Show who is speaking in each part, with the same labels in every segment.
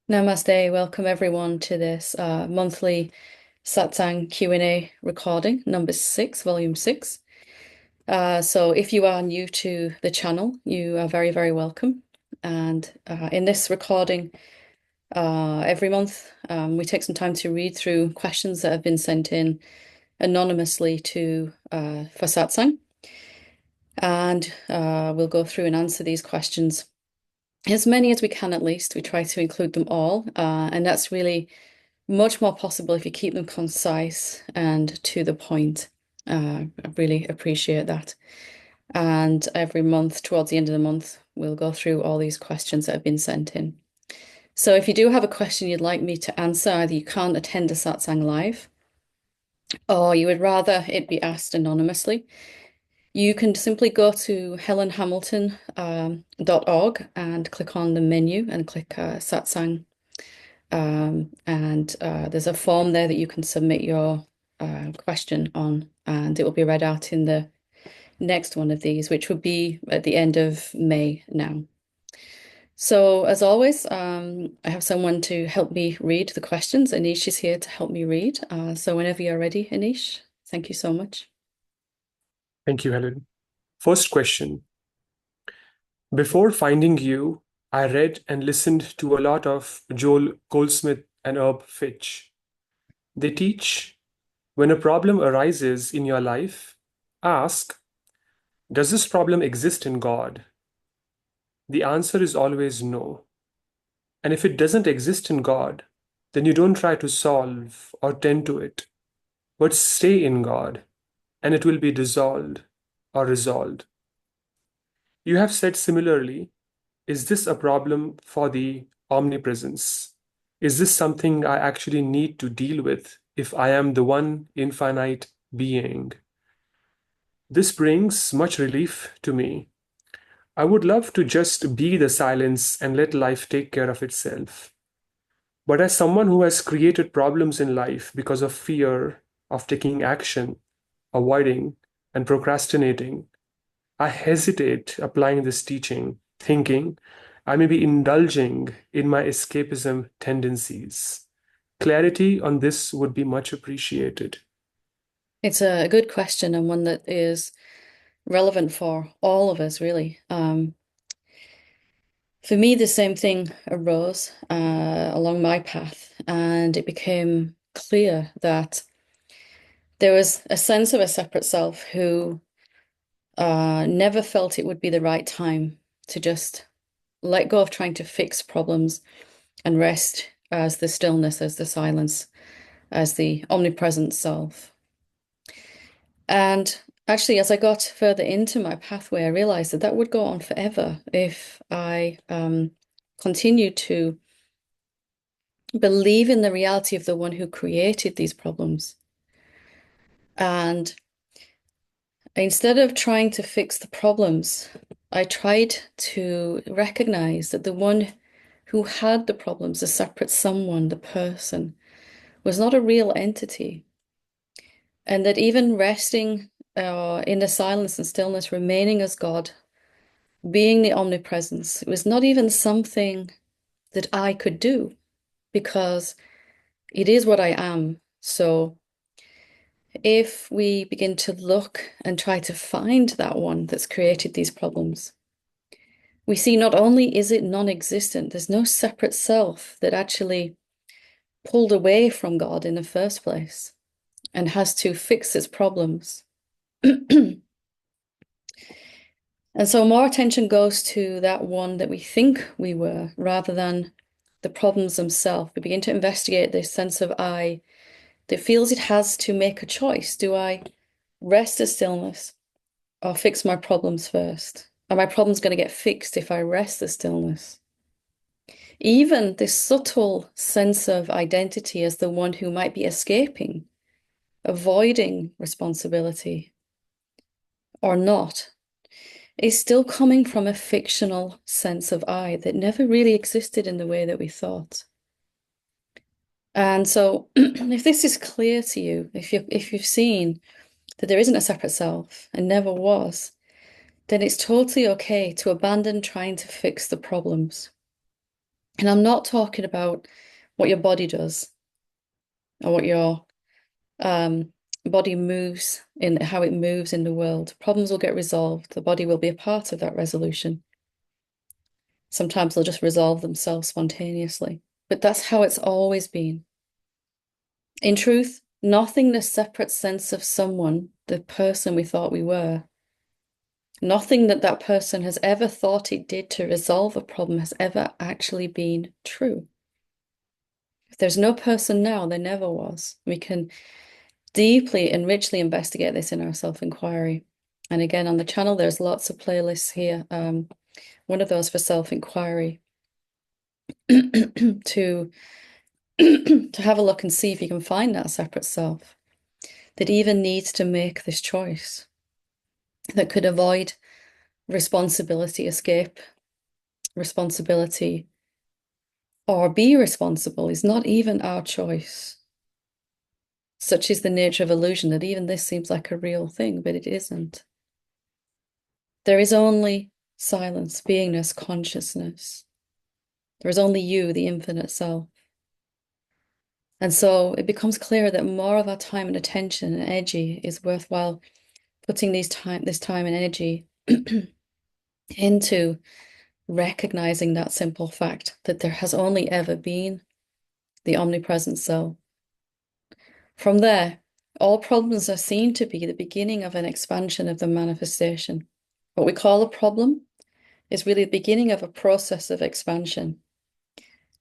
Speaker 1: Namaste. Welcome everyone to this monthly Satsang Q&A recording, number 6, volume 6. So if you are new to the channel, you are very, very welcome. And in this recording, every month, we take some time to read through questions that have been sent in anonymously to for Satsang. And we'll go through and answer these questions. As many as we can, at least. We try to include them all. And that's really much more possible if you keep them concise and to the point. I really appreciate that. And every month, towards the end of the month, we'll go through all these questions that have been sent in. So if you do have a question you'd like me to answer, either you can't attend a satsang live, or you would rather it be asked anonymously, you can simply go to helenhamilton.org and click on the menu and click satsang. And there's a form there that you can submit your question on, and it will be read out in the next one of these, which will be at the end of May now. So as always, I have someone to help me read the questions. Anish is here to help me read. So whenever you're ready, Anish, thank you so much.
Speaker 2: Thank you, Helen. First question. Before finding you, I read and listened to a lot of Joel Goldsmith and Herb Fitch. They teach when a problem arises in your life, ask, does this problem exist in God? The answer is always no. And if it doesn't exist in God, then you don't try to solve or tend to it, but stay in God, and it will be dissolved or resolved. You have said similarly, is this a problem for the omnipresence? Is this something I actually need to deal with if I am the one infinite being? This brings much relief to me. I would love to just be the silence and let life take care of itself. But as someone who has created problems in life because of fear of taking action, avoiding, and procrastinating, I hesitate applying this teaching, thinking I may be indulging in my escapism tendencies. Clarity on this would be much appreciated.
Speaker 1: It's a good question and one that is relevant for all of us, really. For me, the same thing arose along my path, and it became clear that there was a sense of a separate self who never felt it would be the right time to just let go of trying to fix problems and rest as the stillness, as the silence, as the omnipresent self. And actually, as I got further into my pathway, I realized that that would go on forever if I continued to believe in the reality of the one who created these problems. And instead of trying to fix the problems, I tried to recognize that the one who had the problems, the separate someone, the person, was not a real entity. And that even resting in the silence and stillness, remaining as God, being the omnipresence, it was not even something that I could do because it is what I am. So if we begin to look and try to find that one that's created these problems, we see not only is it non-existent, there's no separate self that actually pulled away from God in the first place and has to fix its problems. And so more attention goes to that one that we think we were rather than the problems themselves. We begin to investigate this sense of I that feels it has to make a choice. Do I rest in stillness or fix my problems first? Are my problems going to get fixed if I rest the stillness? Even this subtle sense of identity as the one who might be escaping, avoiding responsibility or not, is still coming from a fictional sense of I that never really existed in the way that we thought. And so if this is clear to you, if you've seen that there isn't a separate self and never was, then it's totally okay to abandon trying to fix the problems. And I'm not talking about what your body does or what your um, body moves in, how it moves in the world. Problems will get resolved. The body will be a part of that resolution. Sometimes they'll just resolve themselves spontaneously. But that's how it's always been. In truth, nothing the separate sense of someone, the person we thought we were, nothing that that person has ever thought it did to resolve a problem has ever actually been true. If there's no person now, there never was. We can deeply and richly investigate this in our self-inquiry. And again, on the channel, there's lots of playlists here. One of those for self-inquiry to to have a look and see if you can find that separate self that even needs to make this choice, that could avoid responsibility, escape responsibility, or be responsible is not even our choice. Such is the nature of illusion that even this seems like a real thing, but it isn't. There is only silence, beingness, consciousness. There is only you, the infinite self. And so it becomes clear that more of our time and attention and energy is worthwhile putting this time and energy into recognizing that simple fact that there has only ever been the omnipresent self. From there, all problems are seen to be the beginning of an expansion of the manifestation. What we call a problem is really the beginning of a process of expansion.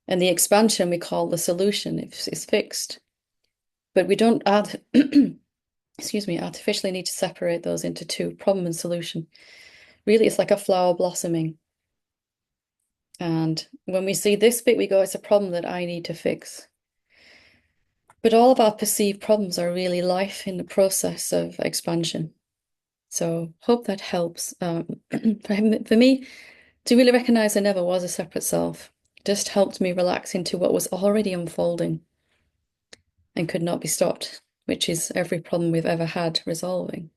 Speaker 1: And the expansion we call the solution is fixed. But we don't add, excuse me, artificially need to separate those into two, problem and solution. Really, it's like a flower blossoming. And when we see this bit, we go, it's a problem that I need to fix. But all of our perceived problems are really life in the process of expansion. So hope that helps. For me, to really recognize I never was a separate self just helped me relax into what was already unfolding and could not be stopped, which is every problem we've ever had resolving.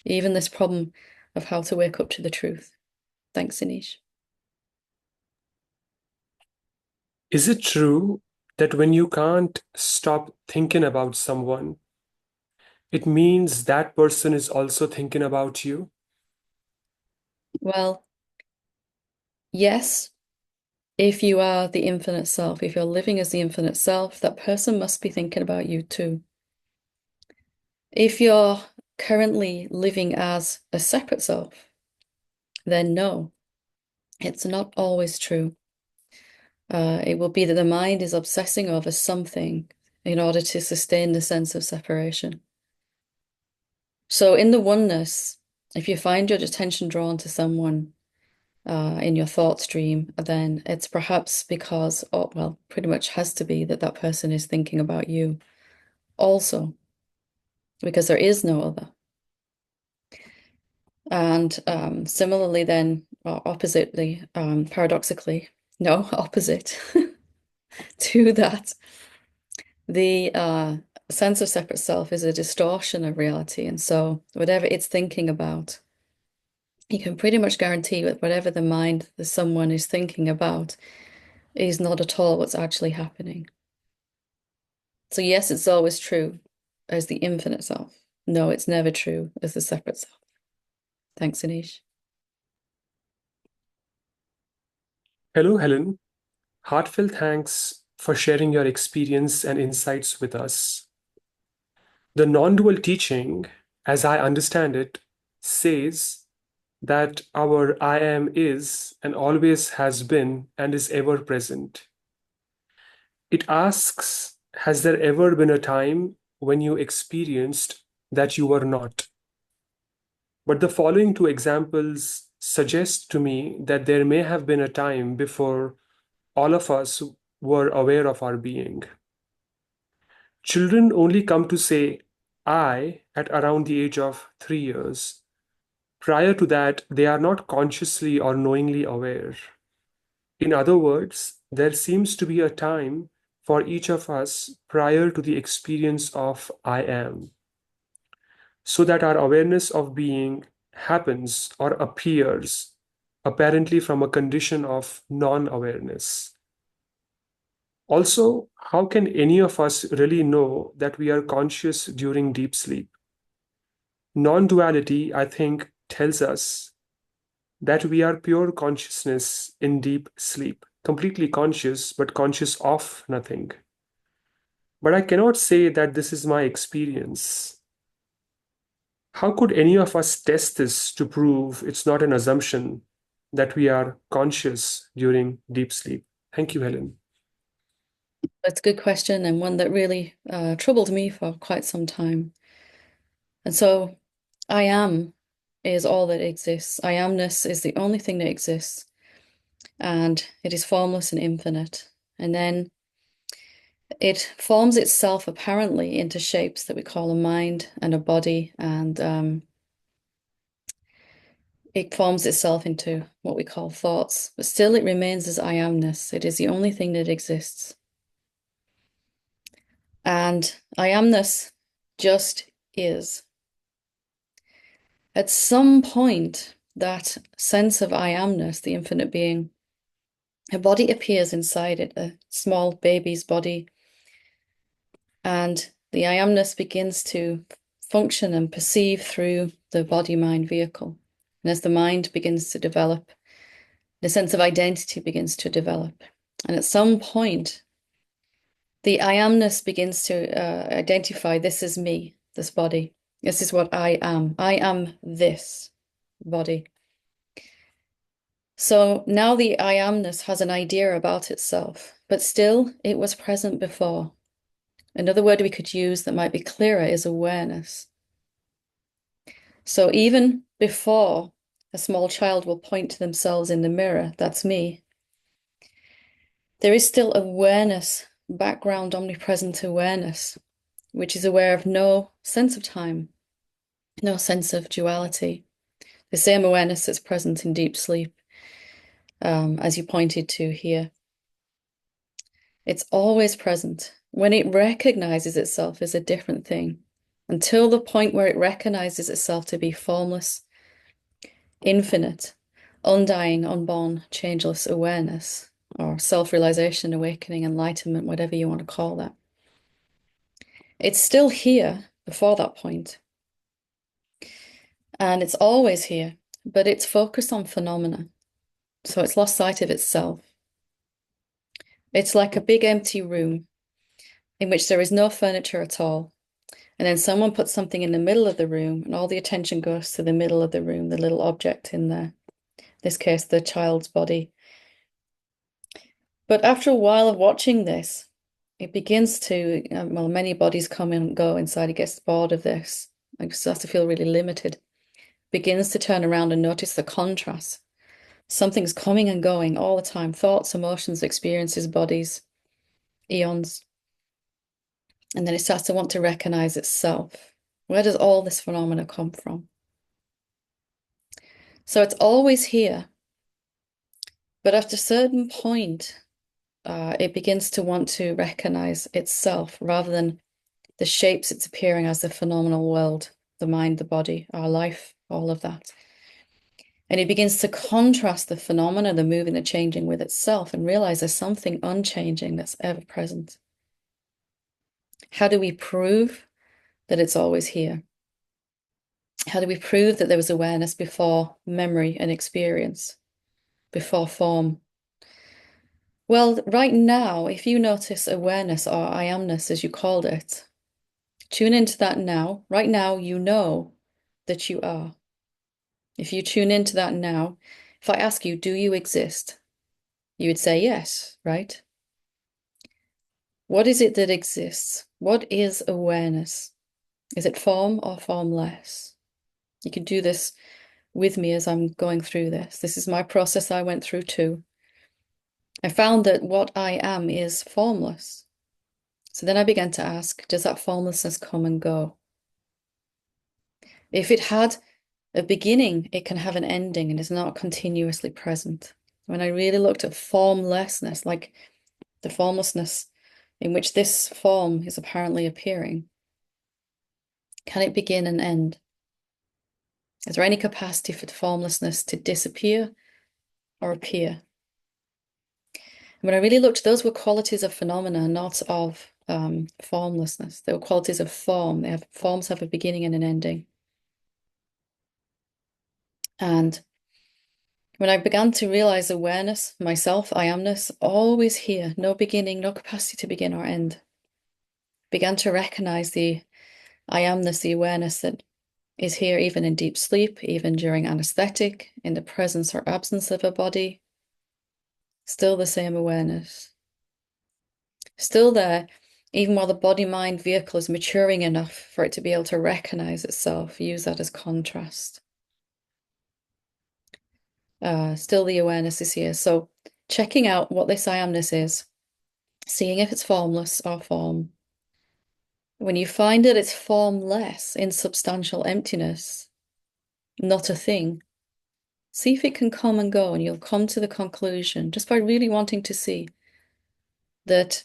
Speaker 1: Even this problem of how to wake up to the truth. Thanks, Anish.
Speaker 2: Is it true that when you can't stop thinking about someone, it means that person is also thinking about you?
Speaker 1: Well, yes, if you are the infinite self, if you're living as the infinite self, that person must be thinking about you too. If you're currently living as a separate self, then no, it's not always true. It will be that the mind is obsessing over something in order to sustain the sense of separation. So in the oneness, if you find your attention drawn to someone in your thought stream, then it's perhaps because, oh, well, pretty much has to be that that person is thinking about you also, because there is no other. And similarly, then, or oppositely, paradoxically, no, opposite to that, the sense of separate self is a distortion of reality. And so, whatever it's thinking about, you can pretty much guarantee that whatever the mind that someone is thinking about is not at all what's actually happening. So, yes, it's always true as the infinite self. No, it's never true as the separate self. Thanks, Anish.
Speaker 2: Hello, Helen. Heartfelt thanks for sharing your experience and insights with us. The non dual teaching, as I understand it, says that our I am is and always has been and is ever present. It asks, has there ever been a time when you experienced that you were not? But the following two examples suggest to me that there may have been a time before all of us were aware of our being. Children only come to say I at around the age of 3 years. Prior to that, they are not consciously or knowingly aware. In other words, there seems to be a time for each of us prior to the experience of I am, so that our awareness of being happens or appears apparently from a condition of non awareness. Also, how can any of us really know that we are conscious during deep sleep? Non-duality, I think, tells us that we are pure consciousness in deep sleep, completely conscious, but conscious of nothing. But I cannot say that this is my experience. How could any of us test this to prove it's not an assumption that we are conscious during deep sleep? Thank you, Helen.
Speaker 1: That's a good question, and one that really troubled me for quite some time. And so, I am is all that exists. I amness is the only thing that exists, and it is formless and infinite. And then it forms itself apparently into shapes that we call a mind and a body, and it forms itself into what we call thoughts. But still, it remains as I amness. It is the only thing that exists. And I amness just is. At some point, that sense of I amness, the infinite being, a body appears inside it, a small baby's body, and the I amness begins to function and perceive through the body-mind vehicle. And as the mind begins to develop, the sense of identity begins to develop. And at some point, the I amness begins to identify this is me, this body. This is what I am. I am this body. So now the I amness has an idea about itself, but still it was present before. Another word we could use that might be clearer is awareness. So even before a small child will point to themselves in the mirror, that's me, there is still awareness, background omnipresent awareness, which is aware of no sense of time, no sense of duality. The same awareness that's present in deep sleep, as you pointed to here. It's always present. When it recognizes itself as a different thing, until the point where it recognizes itself to be formless, infinite, undying, unborn, changeless awareness, or self-realization, awakening, enlightenment, whatever you want to call that. It's still here before that point, and it's always here, but it's focused on phenomena, so it's lost sight of itself. It's like a big empty room in which there is no furniture at all. And then someone puts something in the middle of the room, and all the attention goes to the middle of the room, the little object in there. In this case, the child's body. But after a while of watching this, it begins to, well, many bodies come and go inside. It gets bored of this. It starts to feel really limited. Begins to turn around and notice the contrast. Something's coming and going all the time. Thoughts, emotions, experiences, bodies, eons. And then it starts to want to recognize itself. Where does all this phenomena come from? So it's always here. But after a certain point, it begins to want to recognize itself rather than the shapes it's appearing as the phenomenal world, the mind, the body, our life, all of that. And it begins to contrast the phenomena, the moving, the changing with itself and realize there's something unchanging that's ever present. How do we prove that it's always here? How do we prove that there was awareness before memory and experience, before form? Well, right now, if you notice awareness or I amness, as you called it, tune into that now. Right now, you know that you are. If you tune into that now, if I ask you, do you exist? You would say yes, right? What is it that exists? What is awareness? Is it form or formless? You can do this with me as I'm going through this. This is my process I went through too. I found that what I am is formless. So then I began to ask, does that formlessness come and go? If it had a beginning, it can have an ending and is not continuously present. When I really looked at formlessness, like the formlessness in which this form is apparently appearing, can it begin and end? Is there any capacity for the formlessness to disappear or appear? When I really looked, those were qualities of phenomena, not of formlessness. They were qualities of form. Forms have a beginning and an ending. And when I began to realize awareness, myself, I amness, always here, no beginning, no capacity to begin or end, began to recognize the I amness, the awareness that is here even in deep sleep, even during anesthetic, in the presence or absence of a body, still the same awareness. Still there, even while the body-mind vehicle is maturing enough for it to be able to recognize itself, use that as contrast. Still the awareness is here. So checking out what this I amness is, seeing if it's formless or form. When you find that it's formless, insubstantial emptiness, not a thing, see if it can come and go, and you'll come to the conclusion, just by really wanting to see, that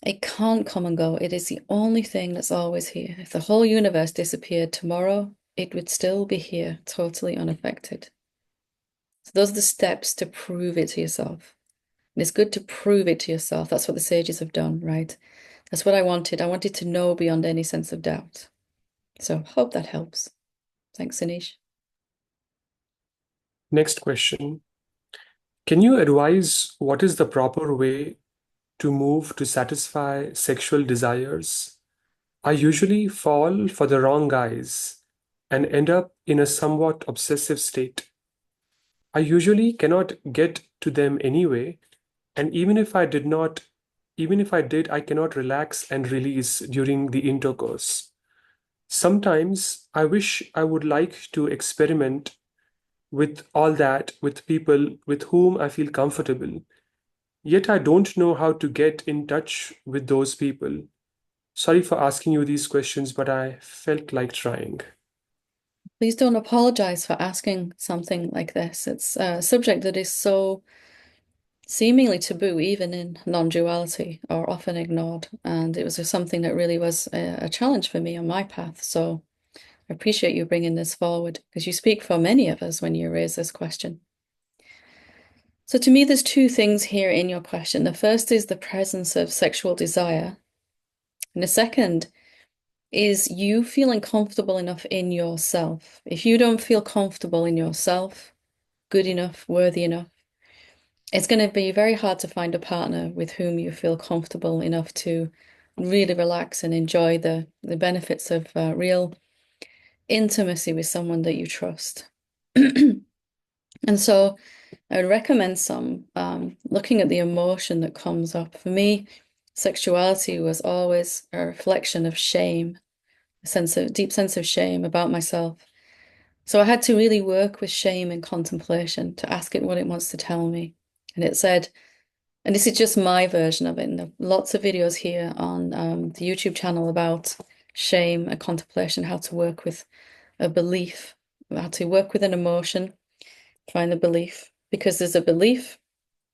Speaker 1: it can't come and go. It is the only thing that's always here. If the whole universe disappeared tomorrow, it would still be here, totally unaffected. So those are the steps to prove it to yourself. And it's good to prove it to yourself. That's what the sages have done, right? That's what I wanted. I wanted to know beyond any sense of doubt. So hope that helps. Thanks, Anish.
Speaker 2: Next question. Can you advise what is the proper way to move to satisfy sexual desires? I usually fall for the wrong guys and end up in a somewhat obsessive state. I usually cannot get to them anyway, and even if I did, I cannot relax and release during the intercourse. Sometimes I wish I would like to experiment with all that with people with whom I feel comfortable. Yet I don't know how to get in touch with those people. Sorry for asking you these questions, but I felt like trying.
Speaker 1: Please don't apologize for asking something like this. It's a subject that is so seemingly taboo, even in non-duality, or often ignored. And it was just something that really was a challenge for me on my path. So I appreciate you bringing this forward because you speak for many of us when you raise this question. So to me, there's two things here in your question. The first is the presence of sexual desire. And the second is you feeling comfortable enough in yourself. If you don't feel comfortable in yourself, good enough, worthy enough, it's going to be very hard to find a partner with whom you feel comfortable enough to really relax and enjoy the benefits of real intimacy with someone that you trust. And so I would recommend some looking at the emotion that comes up. For me, sexuality was always a reflection of shame, deep sense of shame about myself. So I had to really work with shame and contemplation to ask it what it wants to tell me. And it said, and this is just my version of it, and there are lots of videos here on the YouTube channel about shame and contemplation, how to work with a belief, how to work with an emotion, find the belief, because there's a belief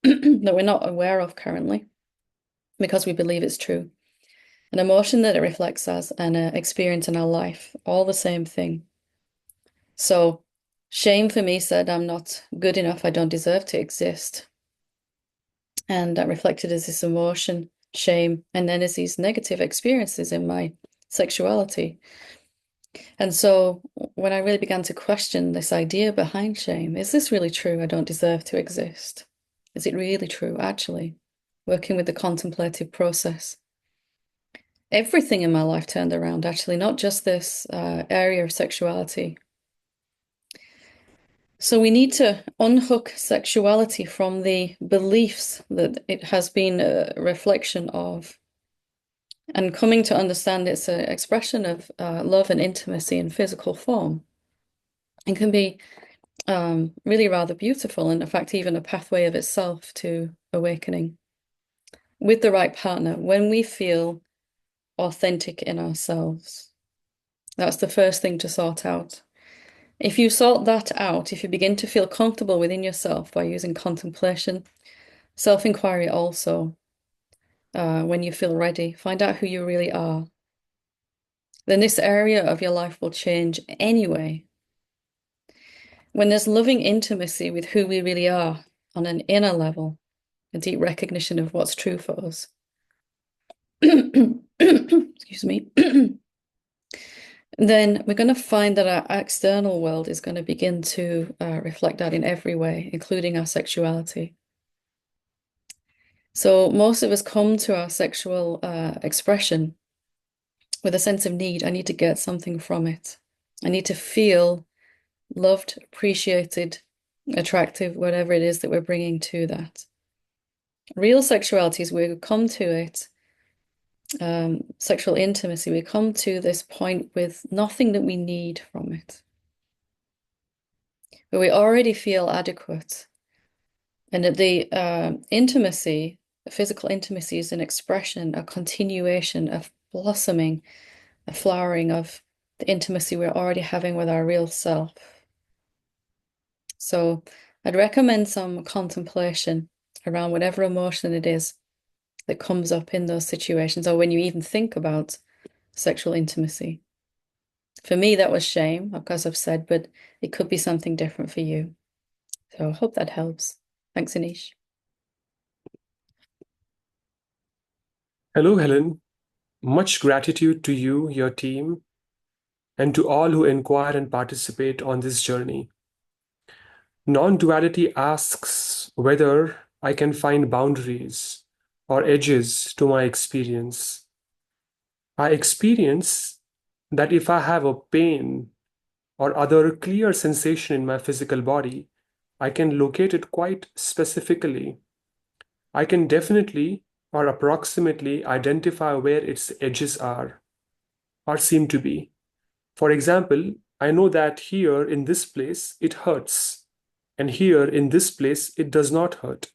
Speaker 1: that we're not aware of currently because we believe it's true. An emotion that it reflects as an experience in our life, all the same thing. So shame for me said I'm not good enough, I don't deserve to exist. And that reflected as this emotion, shame, and then as these negative experiences in my sexuality. And so when I really began to question this idea behind shame, is this really true? I don't deserve to exist. Is it really true, actually? Working with the contemplative process. Everything in my life turned around, actually, not just this area of sexuality. So we need to unhook sexuality from the beliefs that it has been a reflection of, and coming to understand it's an expression of love and intimacy in physical form. It can be really rather beautiful, and in fact, even a pathway of itself to awakening with the right partner when we feel authentic in ourselves. That's the first thing to sort out. If you sort that out, if you begin to feel comfortable within yourself by using contemplation, self-inquiry also, when you feel ready, find out who you really are, then this area of your life will change anyway. When there's loving intimacy with who we really are on an inner level, a deep recognition of what's true for us. Excuse me. Then we're going to find that our external world is going to begin to reflect that in every way, including our sexuality. So most of us come to our sexual expression with a sense of need. I need to get something from it. I need to feel loved, appreciated, attractive, whatever it is that we're bringing to that. Real sexuality is we come to it, sexual intimacy, we come to this point with nothing that we need from it. But we already feel adequate. And that the intimacy, physical intimacy is an expression, a continuation, a blossoming, a flowering of the intimacy we're already having with our real self. So I'd recommend some contemplation around whatever emotion it is that comes up in those situations, or when you even think about sexual intimacy. For me, that was shame, of course I've said, but it could be something different for you. So I hope that helps. Thanks, Anish.
Speaker 2: Hello, Helen. Much gratitude to you, your team, and to all who inquire and participate on this journey. Non-duality asks whether I can find boundaries or edges to my experience. I experience that if I have a pain or other clear sensation in my physical body, I can locate it quite specifically. I can definitely or approximately identify where its edges are or seem to be. For example, I know that here in this place it hurts, and here in this place it does not hurt.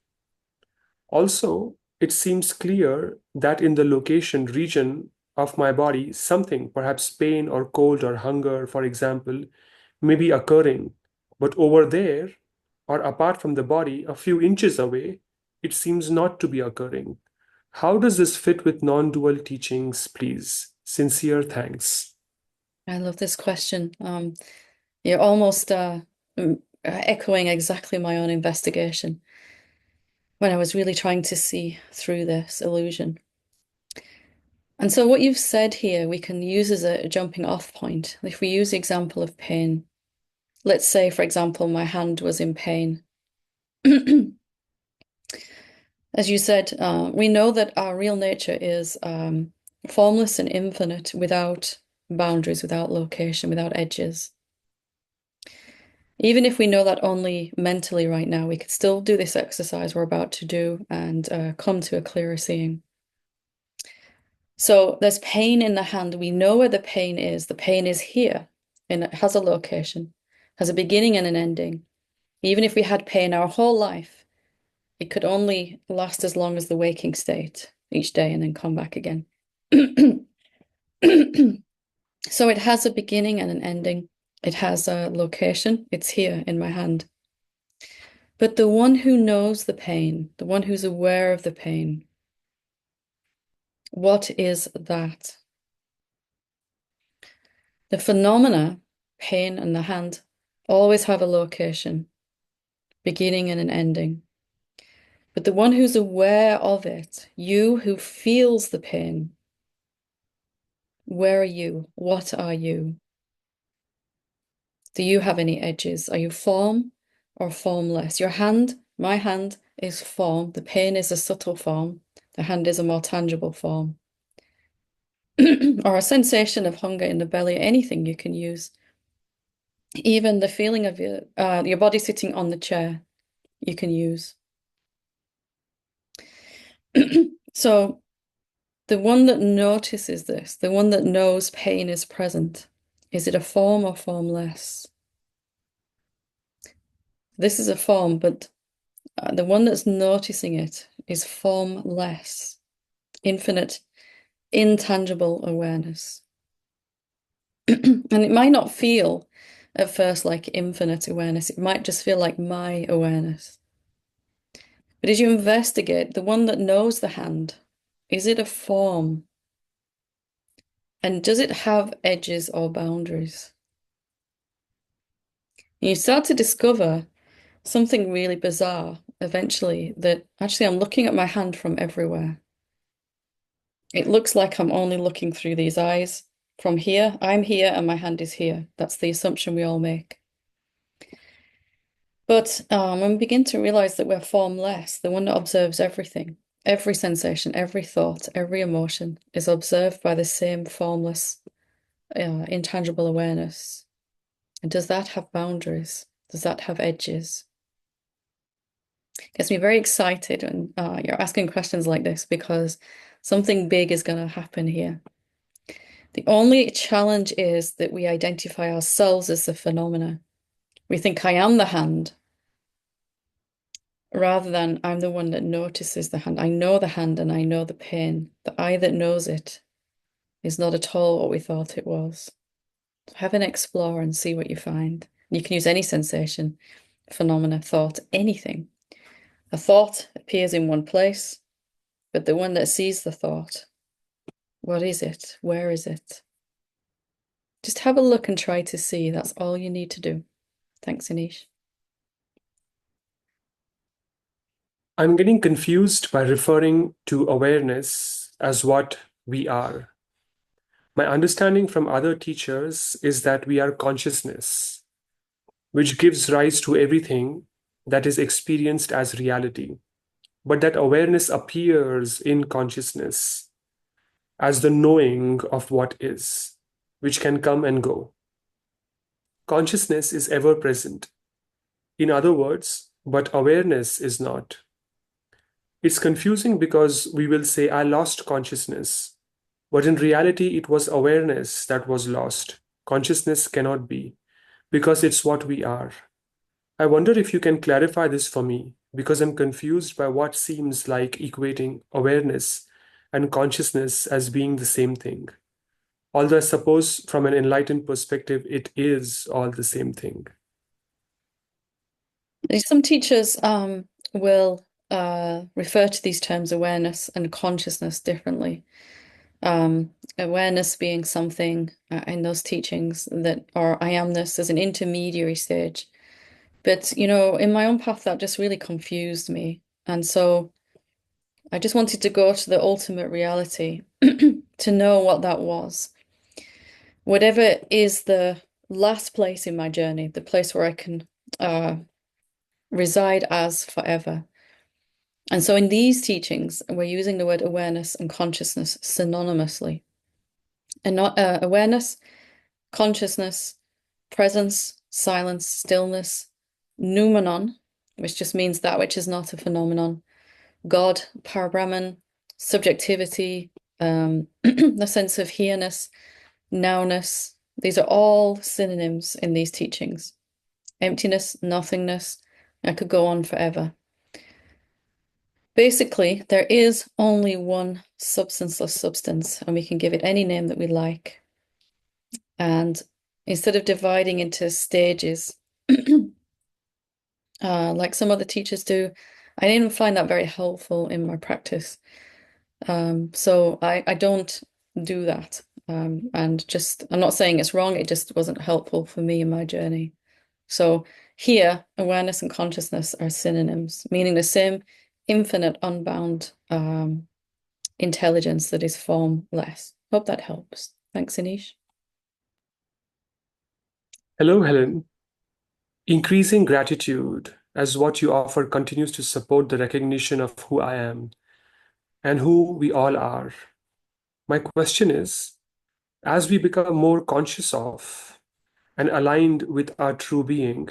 Speaker 2: Also, it seems clear that in the location region of my body, something, perhaps pain or cold or hunger, for example, may be occurring. But over there, or apart from the body, a few inches away, it seems not to be occurring. How does this fit with non dual teachings, please? Sincere thanks.
Speaker 1: I love this question. You're almost echoing exactly my own investigation when I was really trying to see through this illusion. And so what you've said here, we can use as a jumping off point. If we use the example of pain, let's say, for example, my hand was in pain. As you said, we know that our real nature is formless and infinite, without boundaries, without location, without edges. Even if we know that only mentally right now, we could still do this exercise we're about to do and come to a clearer seeing. So there's pain in the hand. We know where the pain is. The pain is here, and it has a location, has a beginning and an ending. Even if we had pain our whole life, it could only last as long as the waking state each day and then come back again. So it has a beginning and an ending. It has a location. It's here in my hand. But the one who knows the pain, the one who's aware of the pain, what is that? The phenomena, pain and the hand, always have a location, beginning and an ending. But the one who's aware of it, you who feels the pain, where are you? What are you? Do you have any edges? Are you form or formless? Your hand, my hand, is form. The pain is a subtle form. The hand is a more tangible form. Or a sensation of hunger in the belly, anything you can use. Even the feeling of your body sitting on the chair, you can use. So the one that notices this, the one that knows pain is present, is it a form or formless? This is a form, but the one that's noticing it is formless, infinite, intangible awareness. And it might not feel at first like infinite awareness. It might just feel like my awareness. But as you investigate, the one that knows the hand, is it a form? And does it have edges or boundaries? And you start to discover something really bizarre. eventually that actually I'm looking at my hand from everywhere. It looks like I'm only looking through these eyes. From here, I'm here and my hand is here. That's the assumption we all make. But when we begin to realize that we're formless, the one that observes everything, every sensation, every thought, every emotion is observed by the same formless, intangible awareness. And does that have boundaries? Does that have edges? Gets me very excited when you're asking questions like this because something big is going to happen here. The only challenge is that we identify ourselves as the phenomena. We think I am the hand rather than I'm the one that notices the hand. I know the hand and I know the pain. The I that knows it is not at all what we thought it was. Have an explore and see what you find. You can use any sensation, phenomena, thought, anything. A thought appears in one place, but the one that sees the thought, what is it? Where is it? Just have a look and try to see. That's all you need to do. Thanks, Anish.
Speaker 2: I'm getting confused by referring to awareness as what we are. My understanding from other teachers is that we are consciousness, which gives rise to everything that is experienced as reality. But that awareness appears in consciousness as the knowing of what is, which can come and go. Consciousness is ever present. In other words, but awareness is not. It's confusing because we will say, I lost consciousness. But in reality, it was awareness that was lost. Consciousness cannot be, because it's what we are. I wonder if you can clarify this for me, because I'm confused by what seems like equating awareness and consciousness as being the same thing. Although I suppose from an enlightened perspective, it is all the same thing.
Speaker 1: Some teachers will refer to these terms awareness and consciousness differently. Awareness being something in those teachings that, or I amness as an intermediary stage. But, in my own path, that just really confused me. And so I just wanted to go to the ultimate reality to know what that was. Whatever is the last place in my journey, the place where I can reside as forever. And so in these teachings, we're using the word awareness and consciousness synonymously. And not awareness, consciousness, presence, silence, stillness, noumenon, which just means that which is not a phenomenon, God, parabrahman, subjectivity, the sense of here-ness, nowness. These are all synonyms in these teachings. Emptiness, nothingness. I could go on forever. Basically, there is only one substanceless substance, and we can give it any name that we like. And instead of dividing into stages, like some other teachers do, I didn't find that very helpful in my practice. So I don't do that. And just, I'm not saying it's wrong, it just wasn't helpful for me in my journey. So here, awareness and consciousness are synonyms, meaning the same infinite, unbound intelligence that is formless. Hope that helps. Thanks, Anish.
Speaker 2: Hello, Helen. Increasing gratitude as what you offer continues to support the recognition of who I am and who we all are. My question is, as we become more conscious of and aligned with our true being,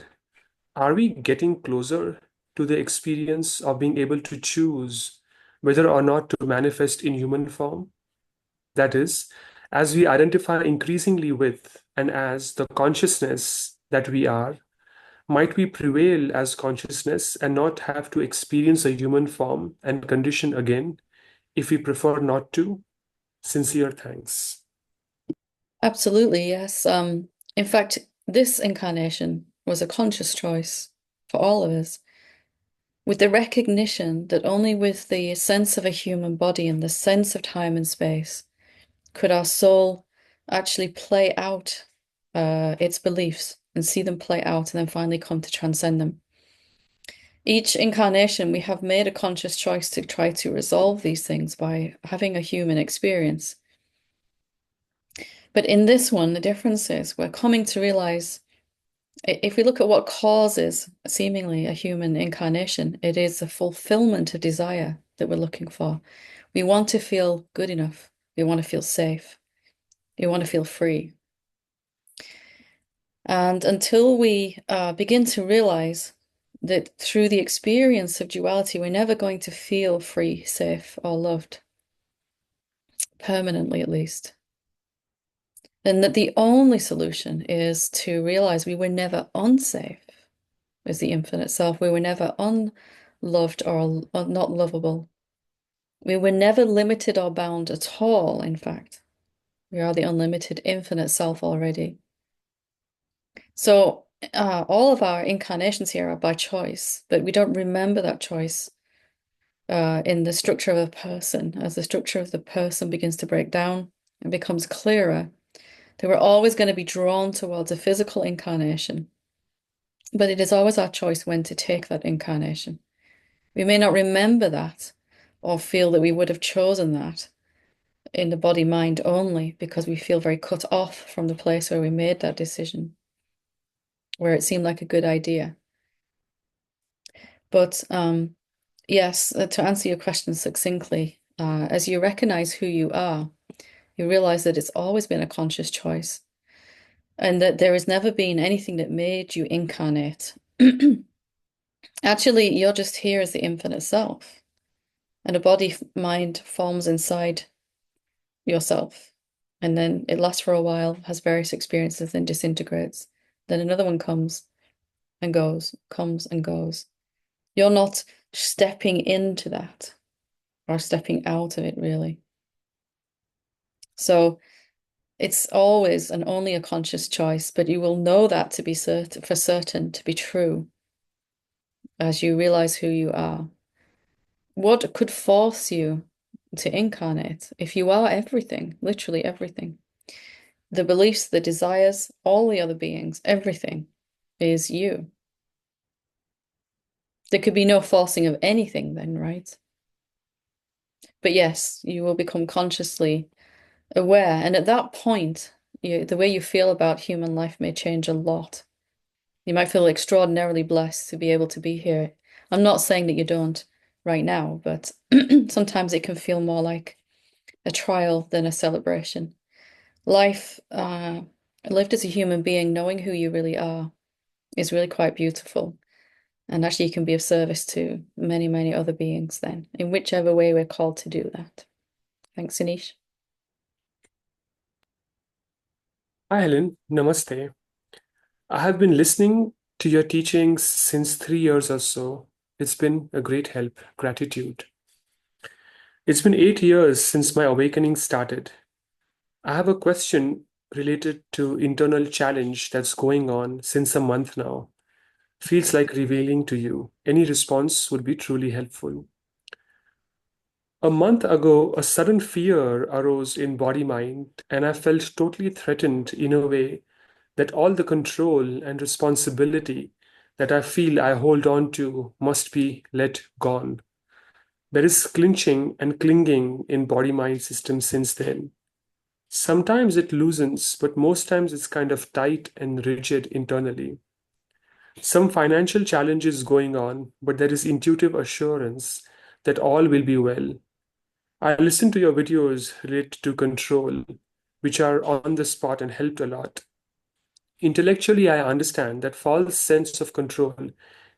Speaker 2: are we getting closer to the experience of being able to choose whether or not to manifest in human form? That is, as we identify increasingly with and as the consciousness that we are, might we prevail as consciousness and not have to experience a human form and condition again if we prefer not to? Sincere thanks.
Speaker 1: Absolutely, yes. In fact, this incarnation was a conscious choice for all of us, with the recognition that only with the sense of a human body and the sense of time and space could our soul actually play out its beliefs and see them play out and then finally come to transcend them. Each incarnation, we have made a conscious choice to try to resolve these things by having a human experience. But in this one, the difference is we're coming to realize if we look at what causes seemingly a human incarnation, it is the fulfillment of desire that we're looking for. We want to feel good enough. We want to feel safe. We want to feel free. And until we begin to realize that through the experience of duality, we're never going to feel free, safe, or loved, permanently at least, then that the only solution is to realize we were never unsafe as the infinite self. We were never unloved or not lovable. We were never limited or bound at all, in fact. We are the unlimited infinite self already. So all of our incarnations here are by choice, but we don't remember that choice in the structure of a person. As the structure of the person begins to break down and becomes clearer, they were always going to be drawn towards a physical incarnation. But it is always our choice when to take that incarnation. We may not remember that or feel that we would have chosen that in the body mind only because we feel very cut off from the place where we made that decision, where it seemed like a good idea. But yes, to answer your question succinctly, as you recognize who you are, you realize that it's always been a conscious choice and that there has never been anything that made you incarnate. Actually, you're just here as the infinite self, and a body mind forms inside yourself. And then it lasts for a while, has various experiences, then disintegrates. Then another one comes and goes, comes and goes. You're not stepping into that or stepping out of it, really. So it's always and only a conscious choice, but you will know that to be certain, for certain, to be true as you realize who you are. What could force you to incarnate if you are everything, literally everything? The beliefs, the desires, all the other beings, everything is you. There could be no forcing of anything then, right? But yes, you will become consciously aware. And at that point, the way you feel about human life may change a lot. You might feel extraordinarily blessed to be able to be here. I'm not saying that you don't right now, but sometimes it can feel more like a trial than a celebration. Life, lived as a human being, knowing who you really are, is really quite beautiful. And actually, you can be of service to many, many other beings then, in whichever way we're called to do that. Thanks, Anish.
Speaker 2: Hi, Helen. Namaste. I have been listening to your teachings since 3 years or so. It's been a great help. Gratitude. It's been 8 years since my awakening started. I have a question related to internal challenge that's going on since a month now. Feels like revealing to you. Any response would be truly helpful. A month ago, a sudden fear arose in body mind, and I felt totally threatened in a way that all the control and responsibility that I feel I hold on to must be let gone. There is clinching and clinging in body mind system since then. Sometimes it loosens, but most times it's kind of tight and rigid internally. Some financial challenges going on, but there is intuitive assurance that all will be well. I listened to your videos related to control, which are on the spot and helped a lot. Intellectually, I understand that false sense of control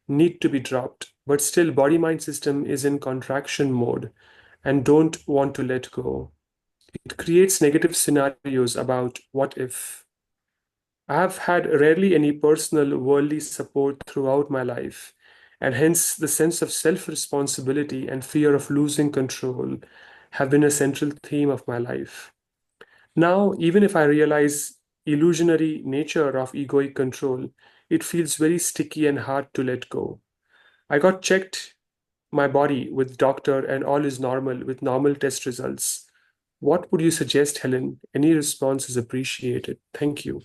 Speaker 2: need to be dropped, but still body-mind system is in contraction mode and don't want to let go. It creates negative scenarios about what if. I have had rarely any personal worldly support throughout my life, and hence the sense of self-responsibility and fear of losing control have been a central theme of my life. Now, even if I realize illusionary nature of egoic control, it feels very sticky and hard to let go. I got checked my body with doctor and all is normal with normal test results. What would you suggest, Helen? Any response is appreciated. Thank you.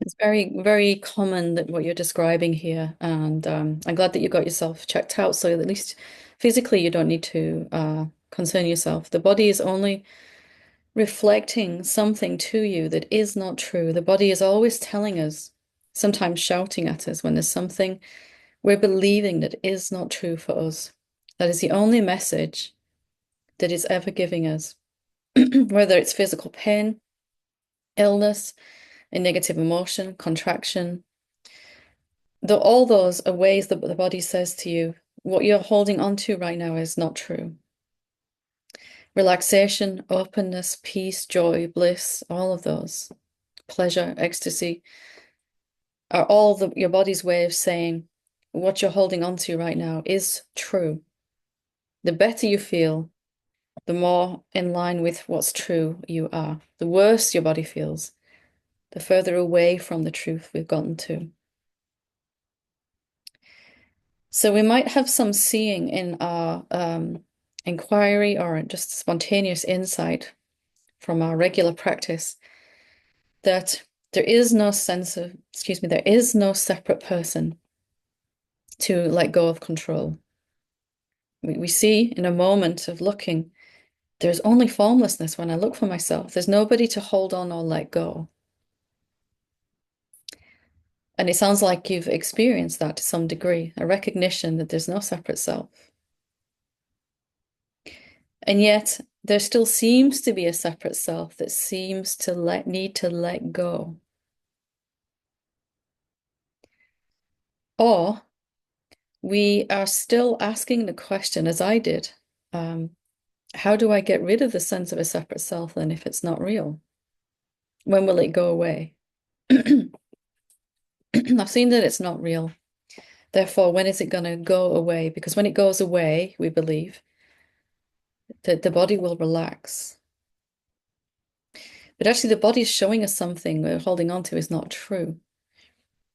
Speaker 1: It's very, very common that what you're describing here, and I'm glad that you got yourself checked out. So at least physically, you don't need to concern yourself. The body is only reflecting something to you that is not true. The body is always telling us, sometimes shouting at us when there's something we're believing that is not true for us. That is the only message that it's ever giving us, whether it's physical pain, illness, a negative emotion, contraction. All those are ways that the body says to you, what you're holding on to right now is not true. Relaxation, openness, peace, joy, bliss, all of those, pleasure, ecstasy, are all your body's way of saying what you're holding on to right now is true. The better you feel, the more in line with what's true you are. The worse your body feels, the further away from the truth we've gotten to. So we might have some seeing in our inquiry or just spontaneous insight from our regular practice that there is no sense of, excuse me, there is no separate person to let go of control. We see in a moment of looking, there's only formlessness when I look for myself. There's nobody to hold on or let go. And it sounds like you've experienced that to some degree, a recognition that there's no separate self. And yet there still seems to be a separate self that seems to need to let go. Or we are still asking the question, as I did, how do I get rid of the sense of a separate self then if it's not real? When will it go away? I've seen that it's not real. Therefore, when is it going to go away? Because when it goes away, we believe that the body will relax. But actually, the body is showing us something we're holding on to is not true.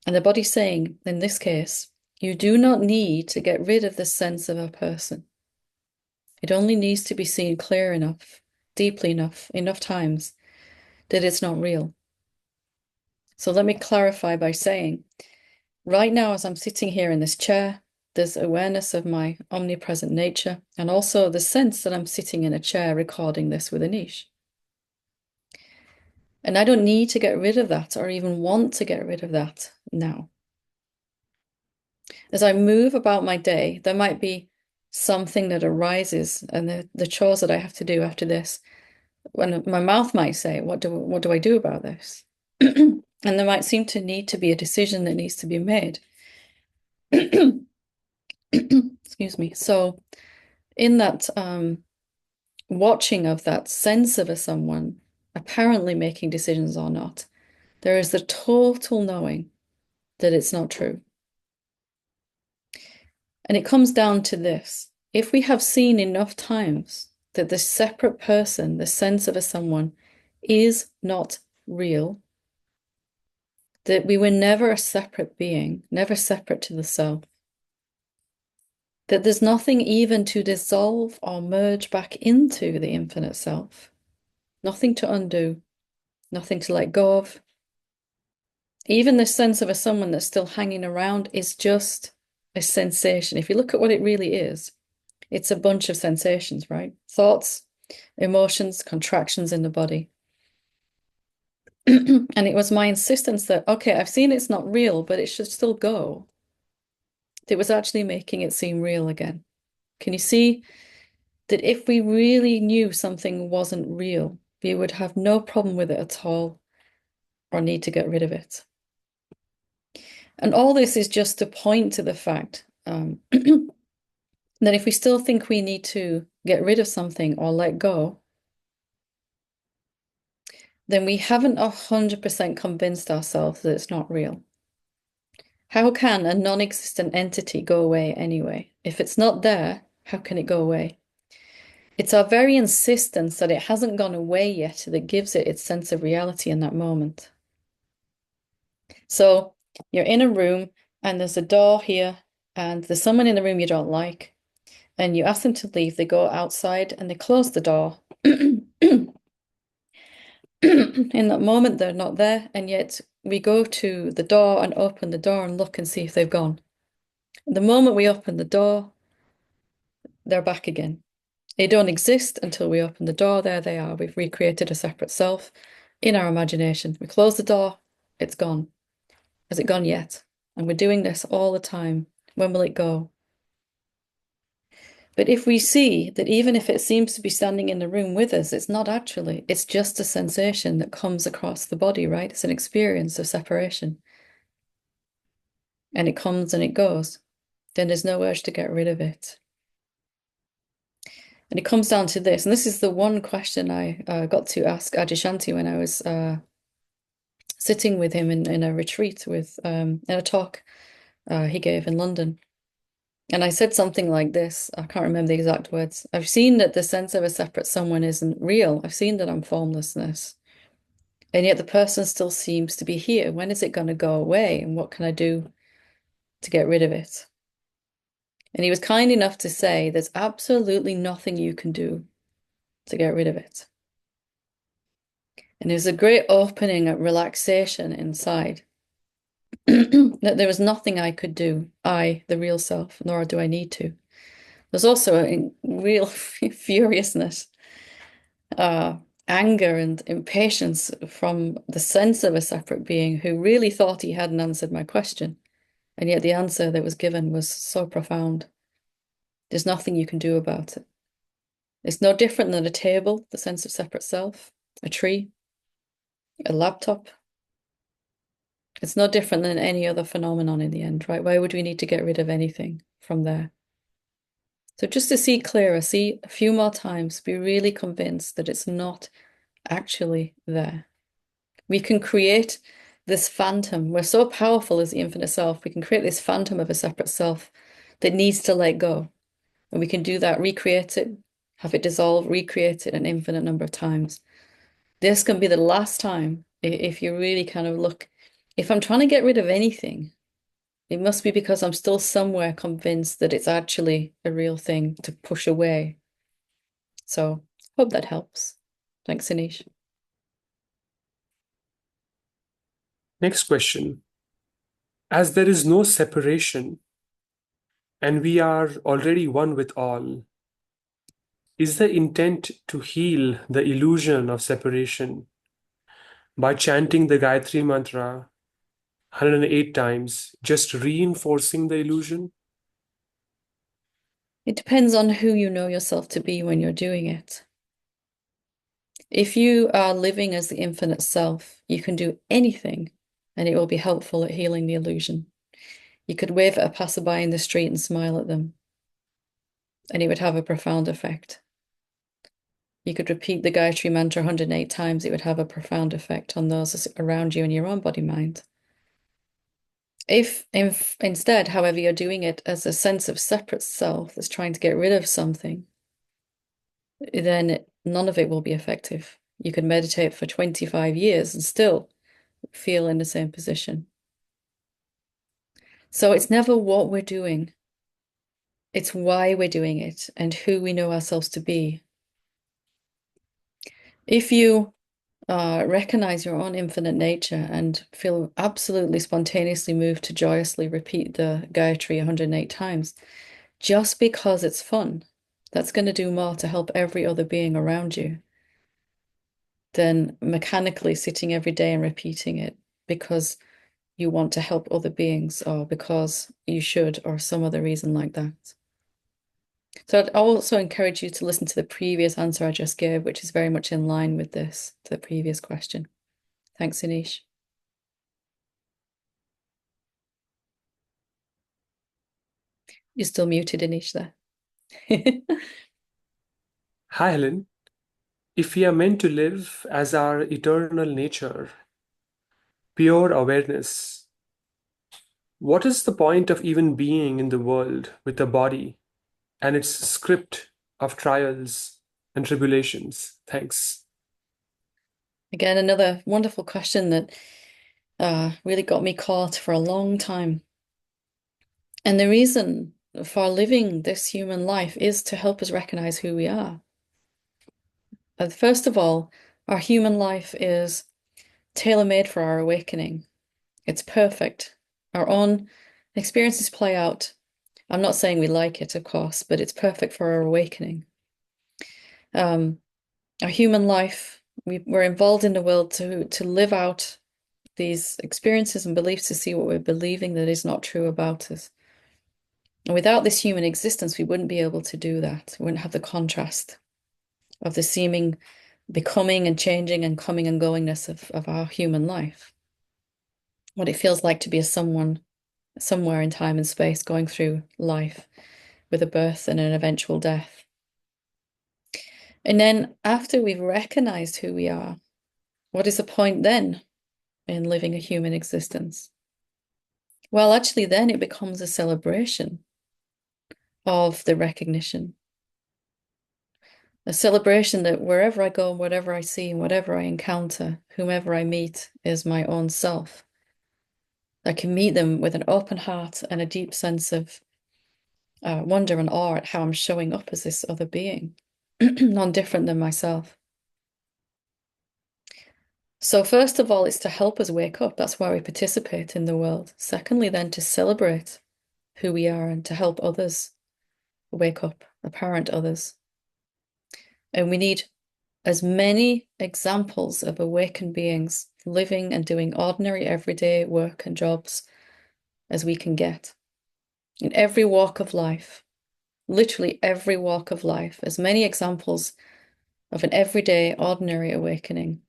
Speaker 1: And the body's saying, in this case, you do not need to get rid of the sense of a person. It only needs to be seen clear enough, deeply enough times that it's not real. So let me clarify by saying, right now, as I'm sitting here in this chair, there's awareness of my omnipresent nature and also the sense that I'm sitting in a chair recording this with a niche. And I don't need to get rid of that or even want to get rid of that now. As I move about my day, there might be something that arises and the chores that I have to do after this. When my mouth might say, what do I do about this? And there might seem to need to be a decision that needs to be made. Excuse me. So in that watching of that sense of a someone apparently making decisions or not, there is the total knowing that it's not true. And it comes down to this. If we have seen enough times that the separate person, the sense of a someone, is not real, that we were never a separate being, never separate to the self, that there's nothing even to dissolve or merge back into the infinite self, nothing to undo, nothing to let go of. Even the sense of a someone that's still hanging around is just a sensation. If you look at what it really is, it's a bunch of sensations, right? Thoughts, emotions, contractions in the body. And it was my insistence that, okay, I've seen it's not real, but it should still go. It was actually making it seem real again. Can you see that if we really knew something wasn't real, we would have no problem with it at all or need to get rid of it? And all this is just to point to the fact that if we still think we need to get rid of something or let go, then we haven't 100% convinced ourselves that it's not real. How can a non-existent entity go away anyway? If it's not there, how can it go away? It's our very insistence that it hasn't gone away yet that gives it its sense of reality in that moment. So you're in a room and there's a door here and there's someone in the room you don't like and you ask them to leave. They go outside and they close the door. In that moment, they're not there, and yet we go to the door and open the door and look and see if they've gone. The moment we open the door, they're back again. They don't exist until we open the door. There they are. We've recreated a separate self in our imagination. We close the door, it's gone. Has it gone yet? And we're doing this all the time. When will it go? But if we see that even if it seems to be standing in the room with us, it's not actually, it's just a sensation that comes across the body, right? It's an experience of separation. And it comes and it goes. Then there's no urge to get rid of it. And it comes down to this, and this is the one question I got to ask Adyashanti when I was sitting with him in a retreat in a talk he gave in London. And I said something like this, I can't remember the exact words. I've seen that the sense of a separate someone isn't real. I've seen that I'm formlessness. And yet the person still seems to be here. When is it going to go away? And what can I do to get rid of it? And he was kind enough to say there's absolutely nothing you can do to get rid of it. And there's a great opening and relaxation inside. That there was nothing I could do, I, the real self, nor do I need to. There's also a real furiousness, uh, anger and impatience from the sense of a separate being who really thought he hadn't answered my question. And yet the answer that was given was so profound. There's nothing you can do about it. It's no different than a table, the sense of separate self, a tree, a laptop. It's no different than any other phenomenon in the end, right? Why would we need to get rid of anything from there? So just to see clearer, see a few more times, be really convinced that it's not actually there. We can create this phantom. We're so powerful as the infinite self. We can create this phantom of a separate self that needs to let go. And we can do that, recreate it, have it dissolve, recreate it an infinite number of times. This can be the last time if you really kind of look. If I'm trying to get rid of anything, it must be because I'm still somewhere convinced that it's actually a real thing to push away. So, hope that helps. Thanks, Anish.
Speaker 2: Next question. As there is no separation and we are already one with all, is the intent to heal the illusion of separation by chanting the Gayatri mantra 108 times, just reinforcing the illusion?
Speaker 1: It depends on who you know yourself to be when you're doing it. If you are living as the infinite self, you can do anything and it will be helpful at healing the illusion. You could wave at a passerby in the street and smile at them, and it would have a profound effect. You could repeat the Gayatri mantra 108 times, it would have a profound effect on those around you in your own body mind. If instead, however, you're doing it as a sense of separate self that's trying to get rid of something, then none of it will be effective. You could meditate for 25 years and still feel in the same position. So it's never what we're doing, it's why we're doing it and who we know ourselves to be. If you recognize your own infinite nature and feel absolutely spontaneously moved to joyously repeat the Gayatri 108 times, just because it's fun, that's going to do more to help every other being around you than mechanically sitting every day and repeating it because you want to help other beings or because you should or some other reason like that. So I'd also encourage you to listen to the previous answer I just gave, which is very much in line with this, to the previous question. Thanks, Anish. You're still muted, Anish, there.
Speaker 2: Hi, Helen. If we are meant to live as our eternal nature, pure awareness, what is the point of even being in the world with a body and its script of trials and tribulations? Thanks.
Speaker 1: Again, another wonderful question that really got me caught for a long time. And the reason for living this human life is to help us recognize who we are. First of all, Our human life is tailor-made for our awakening. It's perfect. Our own experiences play out. I'm not saying we like it, of course, but it's perfect for our awakening. Um, our human life, we're involved in the world to live out these experiences and beliefs, to see what we're believing that is not true about us. And without this human existence, we wouldn't be able to do that. We wouldn't have the contrast of the seeming becoming and changing and coming and goingness of our human life. What it feels like to be a someone somewhere in time and space going through life with a birth and an eventual death. And then after we've recognized who we are, what is the point then in living a human existence? Well, actually, then it becomes a celebration of the recognition, a celebration that wherever I go, whatever I see, and whatever I encounter, whomever I meet is my own self. I can meet them with an open heart and a deep sense of wonder and awe at how I'm showing up as this other being, non different than myself. So, first of all, it's to help us wake up. That's why we participate in the world. Secondly, then to celebrate who we are and to help others wake up, apparent others. And we need as many examples of awakened beings living and doing ordinary everyday work and jobs as we can get in every walk of life, literally every walk of life, as many examples of an everyday ordinary awakening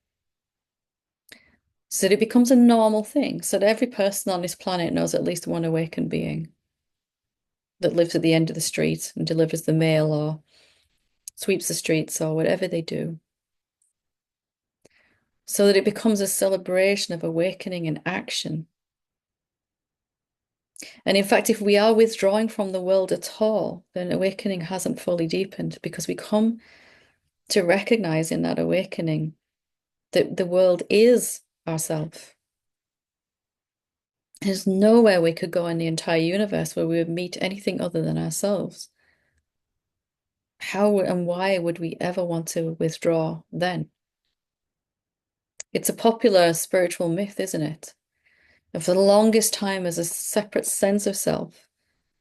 Speaker 1: so that it becomes a normal thing, so that every person on this planet knows at least one awakened being that lives at the end of the street and delivers the mail or sweeps the streets or whatever they do, so that it becomes a celebration of awakening in action. And in fact, if we are withdrawing from the world at all, then awakening hasn't fully deepened, because we come to recognize in that awakening that the world is ourself. There's nowhere we could go in the entire universe where we would meet anything other than ourselves. How and why would we ever want to withdraw then? It's a popular spiritual myth, isn't it? And for the longest time, as a separate sense of self,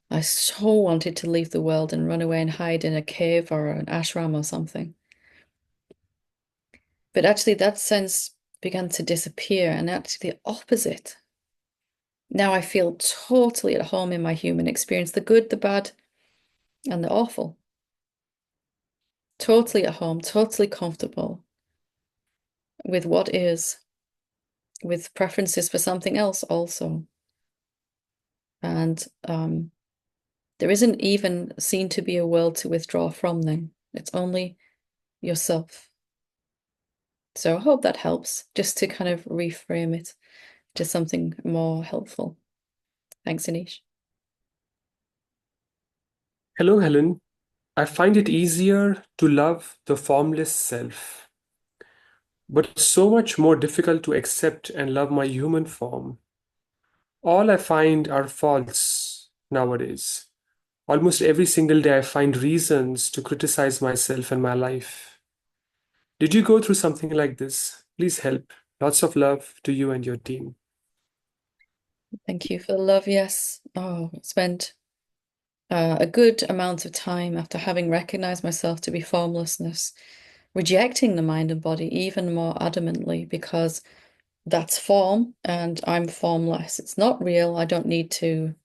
Speaker 1: I so wanted to leave the world and run away and hide in a cave or an ashram or something. But actually, that sense began to disappear, and actually, the opposite. Now I feel totally at home in my human experience, the good, the bad, and the awful. Totally at home, totally comfortable with what is, with preferences for something else also. And there isn't even seen to be a world to withdraw from then. It's only yourself. So I hope that helps, just to kind of reframe it to something more helpful. Thanks, Anish.
Speaker 2: Hello, Helen. I find it easier to love the formless self, but so much more difficult to accept and love my human form. All I find are faults nowadays. Almost every single day, I find reasons to criticize myself and my life. Did you go through something like this? Please help. Lots of love to you and your team.
Speaker 1: Thank you for the love. Yes. Oh, I spent a good amount of time after having recognized myself to be formlessness, rejecting the mind and body even more adamantly, because that's form and I'm formless. It's not real. I don't need to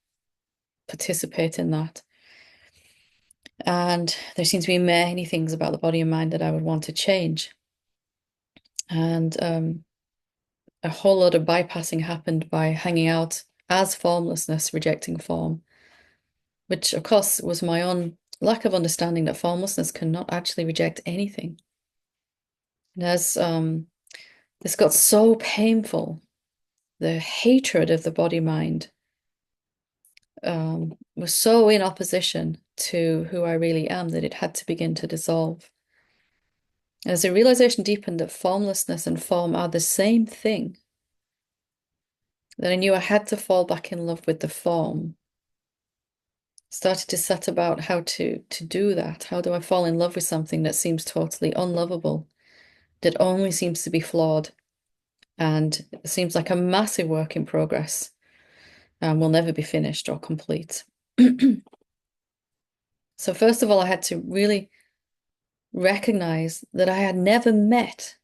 Speaker 1: participate in that. And there seems to be many things about the body and mind that I would want to change. And a whole lot of bypassing happened by hanging out as formlessness, rejecting form, which of course was my own lack of understanding that formlessness cannot actually reject anything. And as this got so painful, the hatred of the body mind was so in opposition to who I really am that it had to begin to dissolve. And as the realization deepened that formlessness and form are the same thing, then I knew I had to fall back in love with the form. Started to set about how to do that. How do I fall in love with something that seems totally unlovable that only seems to be flawed and seems like a massive work in progress and will never be finished or complete. So first of all, I had to really recognize that I had never met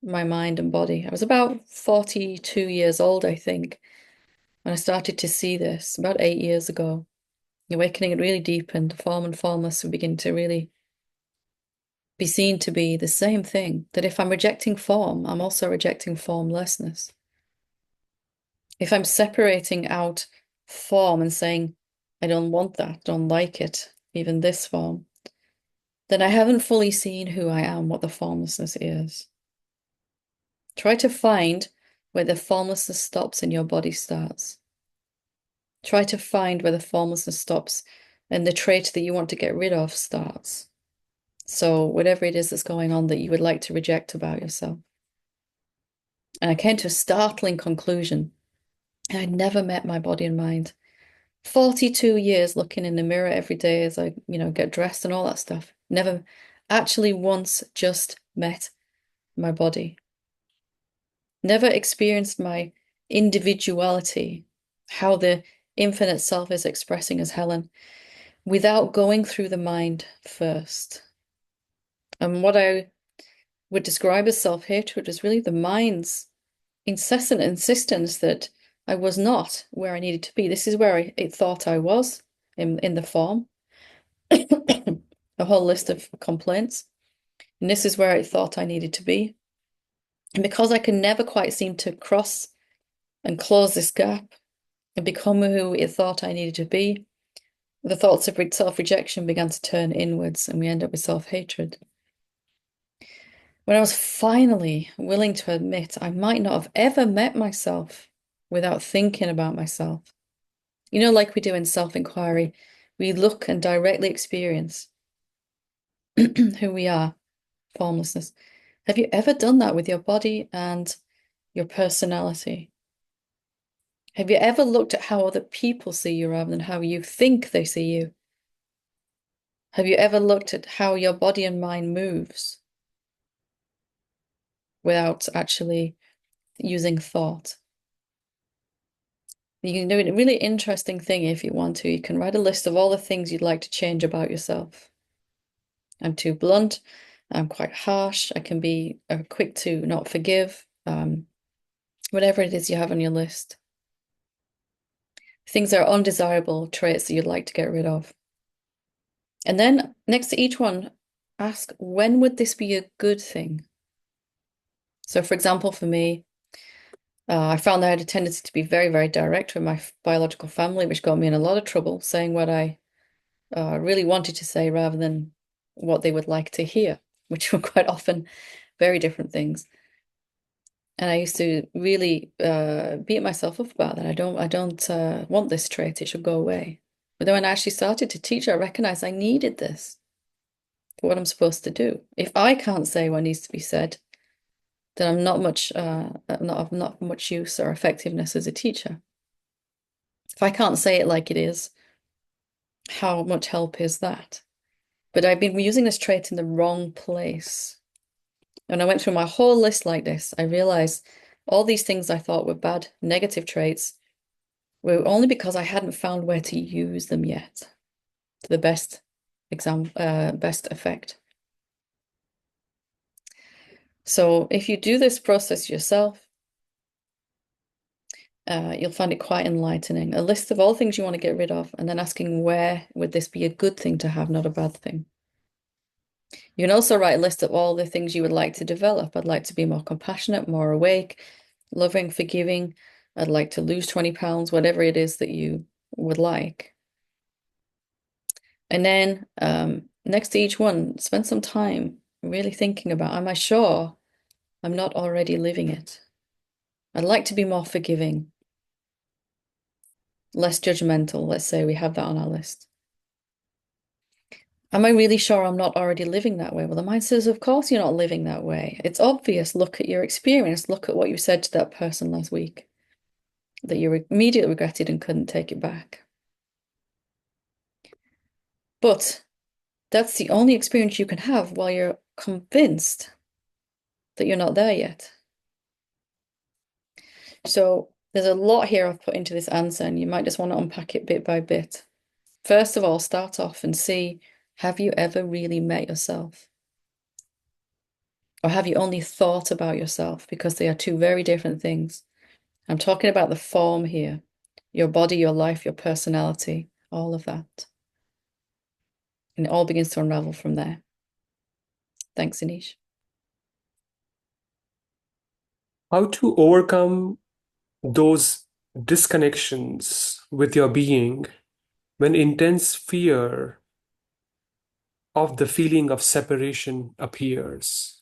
Speaker 1: my mind and body. I was about 42 years old, I think, when I started to see this, about 8 years ago. The awakening had really deepened. Form and formless would begin to really be seen to be the same thing. That if I'm rejecting form, I'm also rejecting formlessness. If I'm separating out form and saying, I don't want that, don't like it, even this form, then I haven't fully seen who I am, what the formlessness is. Try to find where the formlessness stops and your body starts. Try to find where the formlessness stops and the trait that you want to get rid of starts. So, whatever it is that's going on that you would like to reject about yourself. And I came to a startling conclusion. I'd never met my body and mind. 42 years looking in the mirror every day as I, get dressed and all that stuff. Never actually once just met my body. Never experienced my individuality, how the infinite self is expressing as Helen, without going through the mind first. And what I would describe as self-hatred is really the mind's incessant insistence that I was not where I needed to be. This is where it thought I was in the form, a whole list of complaints. And this is where it thought I needed to be. And because I could never quite seem to cross and close this gap and become who it thought I needed to be, the thoughts of self-rejection began to turn inwards and we end up with self-hatred. When I was finally willing to admit I might not have ever met myself without thinking about myself, like we do in self-inquiry, we look and directly experience who we are, formlessness. Have you ever done that with your body and your personality? Have you ever looked at how other people see you rather than how you think they see you? Have you ever looked at how your body and mind moves without actually using thought? You can do a really interesting thing if you want to. You can write a list of all the things you'd like to change about yourself. I'm too blunt. I'm quite harsh. I can be quick to not forgive. Whatever it is you have on your list. Things that are undesirable traits that you'd like to get rid of. And then next to each one, ask, when would this be a good thing? So, for example, for me, I found I had a tendency to be very, very direct with my biological family, which got me in a lot of trouble, saying what I really wanted to say rather than what they would like to hear, which were quite often very different things. And I used to really beat myself up about that. I don't want this trait. It should go away. But then when I actually started to teach, I recognized I needed this for what I'm supposed to do. If I can't say what needs to be said, then I'm not much, not much use or effectiveness as a teacher. If I can't say it like it is, how much help is that? But I've been using this trait in the wrong place. When I went through my whole list like this, I realized all these things I thought were bad, negative traits were only because I hadn't found where to use them yet to the best best effect. So if you do this process yourself, you'll find it quite enlightening. A list of all things you want to get rid of, and then asking where would this be a good thing to have, not a bad thing. You can also write a list of all the things you would like to develop. I'd like to be more compassionate, more awake, loving, forgiving. I'd like to lose 20 pounds, whatever it is that you would like. And then next to each one, spend some time really thinking about, am I sure I'm not already living it? I'd like to be more forgiving, less judgmental. Let's say we have that on our list. Am I really sure I'm not already living that way? Well, the mind says, of course you're not living that way. It's obvious. Look at your experience. Look at what you said to that person last week that you immediately regretted and couldn't take it back. But that's the only experience you can have while you're convinced that you're not there yet. So there's a lot here I've put into this answer, and you might just want to unpack it bit by bit. First of all, start off and see, have you ever really met yourself? Or have you only thought about yourself? Because they are two very different things. I'm talking about the form here, your body, your life, your personality, all of that. And it all begins to unravel from there. Thanks, Anish.
Speaker 2: How to overcome those disconnections with your being when intense fear of the feeling of separation appears.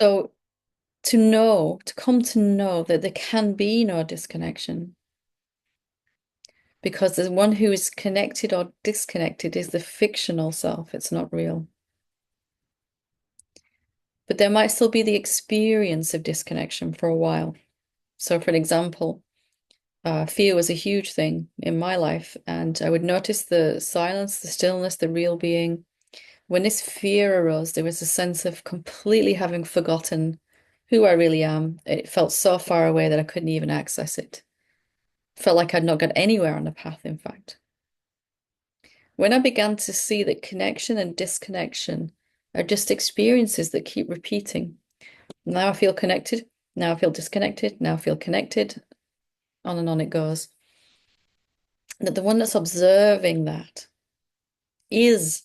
Speaker 1: So to know, to come to know that there can be no disconnection, because the one who is connected or disconnected is the fictional self. It's not real. But there might still be the experience of disconnection for a while. So, for an example, fear was a huge thing in my life, and I would notice the silence, the stillness, the real being. When this fear arose, there was a sense of completely having forgotten who I really am. It felt so far away that I couldn't even access it. Felt like I'd not got anywhere on the path, in fact. When I began to see that connection and disconnection are just experiences that keep repeating. Now I feel connected, now I feel disconnected, now I feel connected, on and on it goes. That the one that's observing that is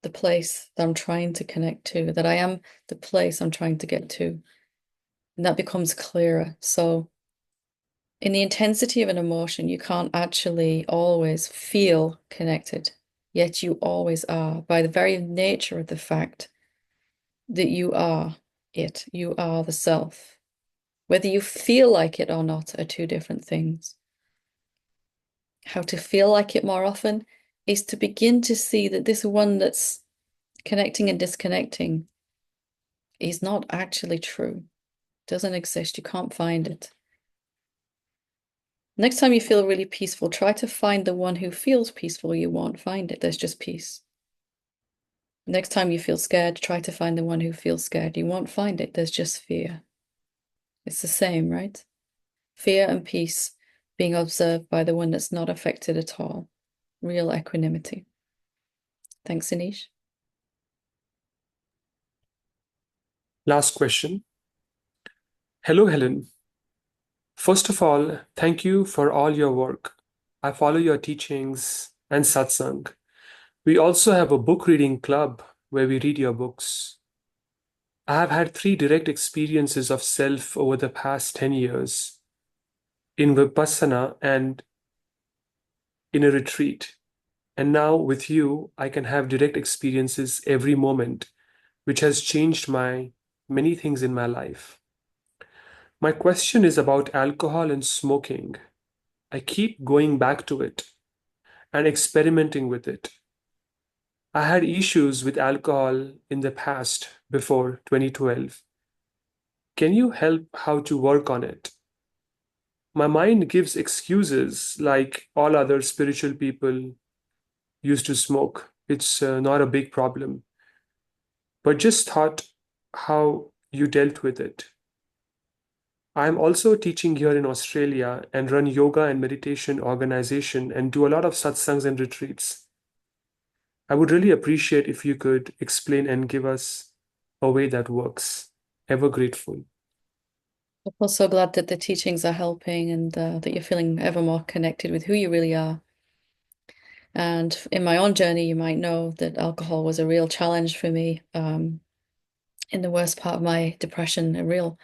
Speaker 1: the place that I'm trying to connect to, that I am the place I'm trying to get to. And that becomes clearer. So, in the intensity of an emotion, you can't actually always feel connected, yet you always are by the very nature of the fact that you are it, you are the self. Whether you feel like it or not are two different things. How to feel like it more often is to begin to see that this one that's connecting and disconnecting is not actually true, doesn't exist, you can't find it. Next time you feel really peaceful, try to find the one who feels peaceful. You won't find it, there's just peace. Next time you feel scared, try to find the one who feels scared. You won't find it, there's just fear. It's the same, right? Fear and peace being observed by the one that's not affected at all. Real equanimity. Thanks, Anish.
Speaker 2: Last question. Hello, Helen. First of all, thank you for all your work. I follow your teachings and satsang. We also have a book reading club where we read your books. I have had 3 direct experiences of self over the past 10 years in Vipassana and in a retreat. And now with you, I can have direct experiences every moment, which has changed many things in my life. My question is about alcohol and smoking. I keep going back to it and experimenting with it. I had issues with alcohol in the past before 2012. Can you help how to work on it? My mind gives excuses like all other spiritual people used to smoke. It's not a big problem, but just thought how you dealt with it. I'm also teaching here in Australia and run yoga and meditation organization and do a lot of satsangs and retreats. I would really appreciate if you could explain and give us a way that works. Ever grateful.
Speaker 1: I'm also glad that the teachings are helping and that you're feeling ever more connected with who you really are. And in my own journey, you might know that alcohol was a real challenge for me in the worst part of my depression, a real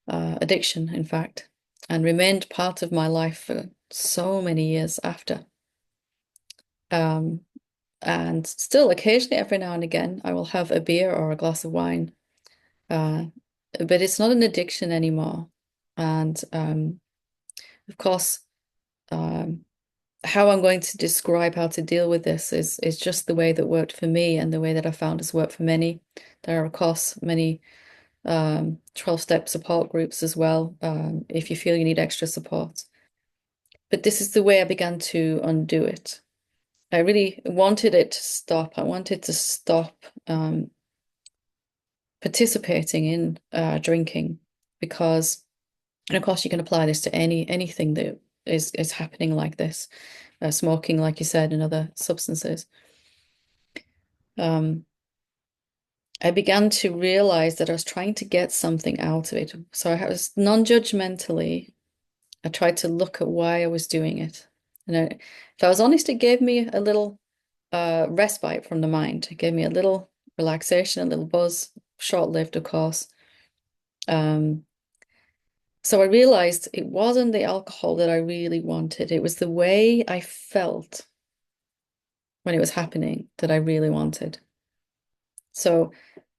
Speaker 1: addiction, in fact, and remained part of my life for so many years after. Um, and still, occasionally, every now and again, I will have a beer or a glass of wine. Uh, but it's not an addiction anymore. And of course, um, how I'm going to describe how to deal with this is just the way that worked for me and the way that I found has worked for many. There are, of course, many 12-step support groups as well, if you feel you need extra support. But this is the way I began to undo it. I really wanted it to stop. I wanted to stop participating in drinking because, and of course, you can apply this to anything that is happening like this, smoking, like you said, and other substances. Um, I began to realize that I was trying to get something out of it. So I was non-judgmentally, I tried to look at why I was doing it. And if I was honest, it gave me a little respite from the mind. It gave me a little relaxation, a little buzz, short-lived, of course. Um, so I realized it wasn't the alcohol that I really wanted. It was the way I felt when it was happening that I really wanted. So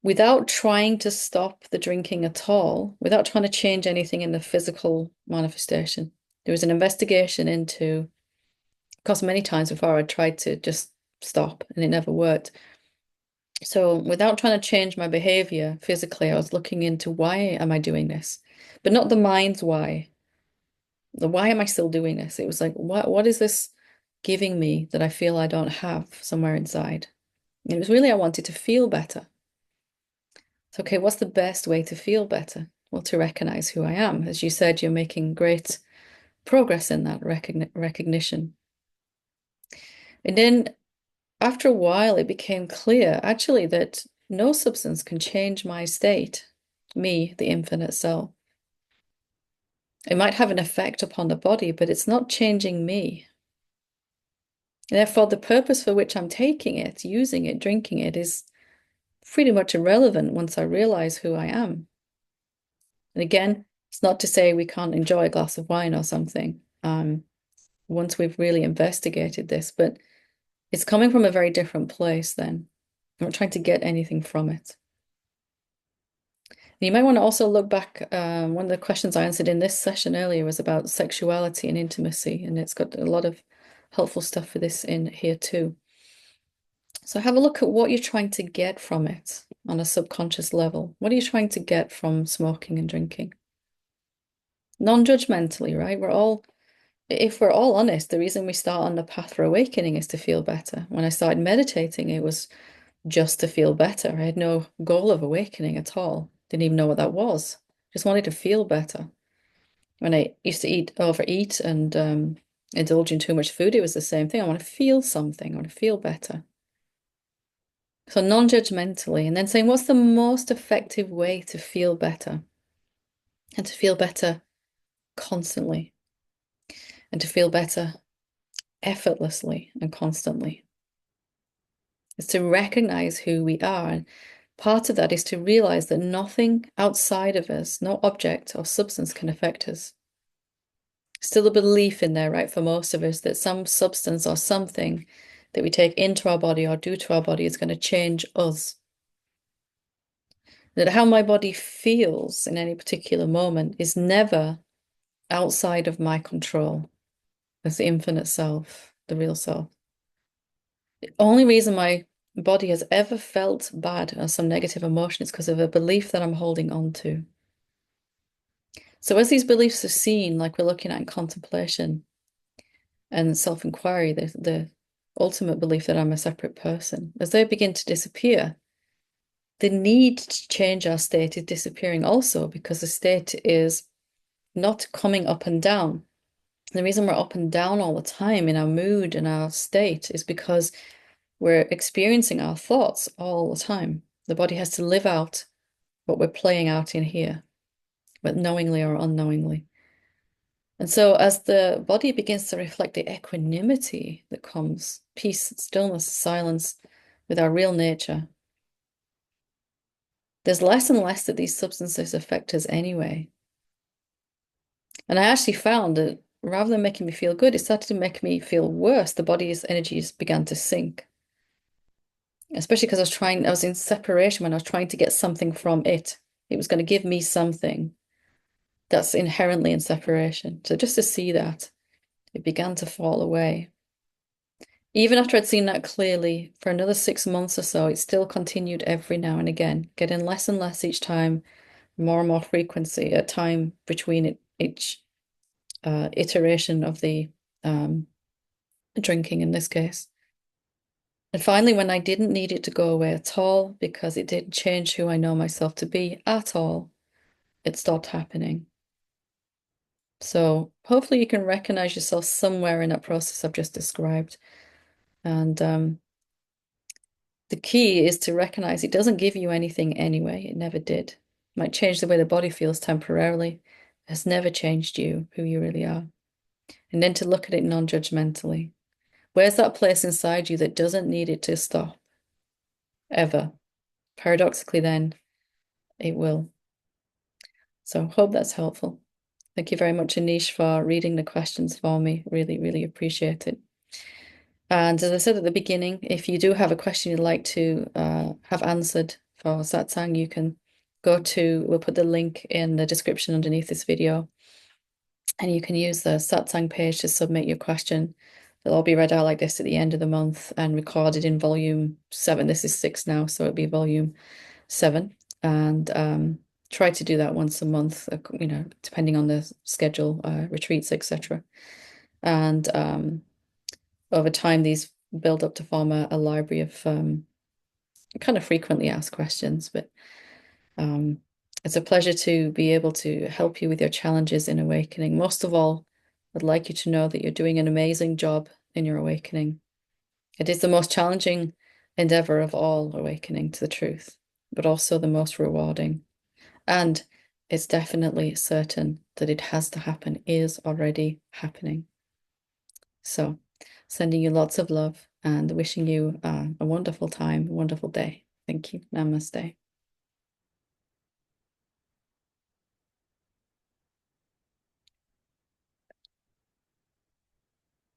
Speaker 1: without trying to stop the drinking at all, without trying to change anything in the physical manifestation, there was an investigation into, because many times before I tried to just stop and it never worked. So without trying to change my behavior physically, I was looking into why am I doing this? But not the mind's why. The why am I still doing this? It was like, what is this giving me that I feel I don't have somewhere inside? And it was really I wanted to feel better. So, okay, what's the best way to feel better? Well, to recognize who I am. As you said, you're making great progress in that recognition. And then after a while, it became clear actually that no substance can change my state, me, the infinite self. It might have an effect upon the body, but it's not changing me. Therefore, the purpose for which I'm taking it, using it, drinking it is pretty much irrelevant once I realize who I am. And again, it's not to say we can't enjoy a glass of wine or something once we've really investigated this, but it's coming from a very different place then. I'm not trying to get anything from it. You might want to also look back. One of the questions I answered in this session earlier was about sexuality and intimacy, and it's got a lot of helpful stuff for this in here too. So have a look at what you're trying to get from it on a subconscious level. What are you trying to get from smoking and drinking? Non-judgmentally, right? If we're all honest, the reason we start on the path for awakening is to feel better. When I started meditating, it was just to feel better. I had no goal of awakening at all. Didn't even know what that was. Just wanted to feel better. When I used to overeat and indulge in too much food, it was the same thing. I want to feel something. I want to feel better. So non-judgmentally, and then saying, what's the most effective way to feel better? And to feel better constantly, and to feel better effortlessly and constantly. Is to recognize who we are. And part of that is to realize that nothing outside of us, no object or substance can affect us. Still a belief in there, right, for most of us that some substance or something that we take into our body or do to our body is going to change us. That how my body feels in any particular moment is never outside of my control as the infinite self, the real self. The only reason my body has ever felt bad or some negative emotion is because of a belief that I'm holding on to. So as these beliefs are seen, like we're looking at in contemplation and self-inquiry, the ultimate belief that I'm a separate person, as they begin to disappear, the need to change our state is disappearing also because the state is not coming up and down. The reason we're up and down all the time in our mood and our state is because we're experiencing our thoughts all the time. The body has to live out what we're playing out in here, but knowingly or unknowingly. And so as the body begins to reflect the equanimity that comes, peace, stillness, silence with our real nature, there's less and less that these substances affect us anyway. And I actually found that rather than making me feel good, it started to make me feel worse. The body's energies began to sink. Especially because I was in separation when I was trying to get something from it. It was going to give me something that's inherently in separation. So just to see that, it began to fall away. Even after I'd seen that clearly for another 6 months or so, it still continued every now and again, getting less and less each time, more and more frequency at time between each iteration of the drinking in this case. And finally, when I didn't need it to go away at all, because it didn't change who I know myself to be at all, it stopped happening. So hopefully you can recognize yourself somewhere in that process I've just described. And the key is to recognize it doesn't give you anything anyway. It never did. It might change the way the body feels temporarily. It has never changed you, who you really are. And then to look at it non-judgmentally. Where's that place inside you that doesn't need it to stop? Ever. Paradoxically, then, it will. So hope that's helpful. Thank you very much, Anish, for reading the questions for me. Really, really appreciate it. And as I said at the beginning, if you do have a question you'd like to have answered for Satsang, you can we'll put the link in the description underneath this video, and you can use the Satsang page to submit your question. They'll all be read out like this at the end of the month and recorded in volume 7. This is 6 now, so it'll be volume 7. And try to do that once a month, depending on the schedule, retreats, etc. And over time, these build up to form a library of kind of frequently asked questions. But it's a pleasure to be able to help you with your challenges in awakening. Most of all, I'd like you to know that you're doing an amazing job in your awakening. It is the most challenging endeavor of all, awakening to the truth, but also the most rewarding. And it's definitely certain that it has to happen, is already happening. So, sending you lots of love and wishing you a wonderful time, a wonderful day. Thank you. Namaste.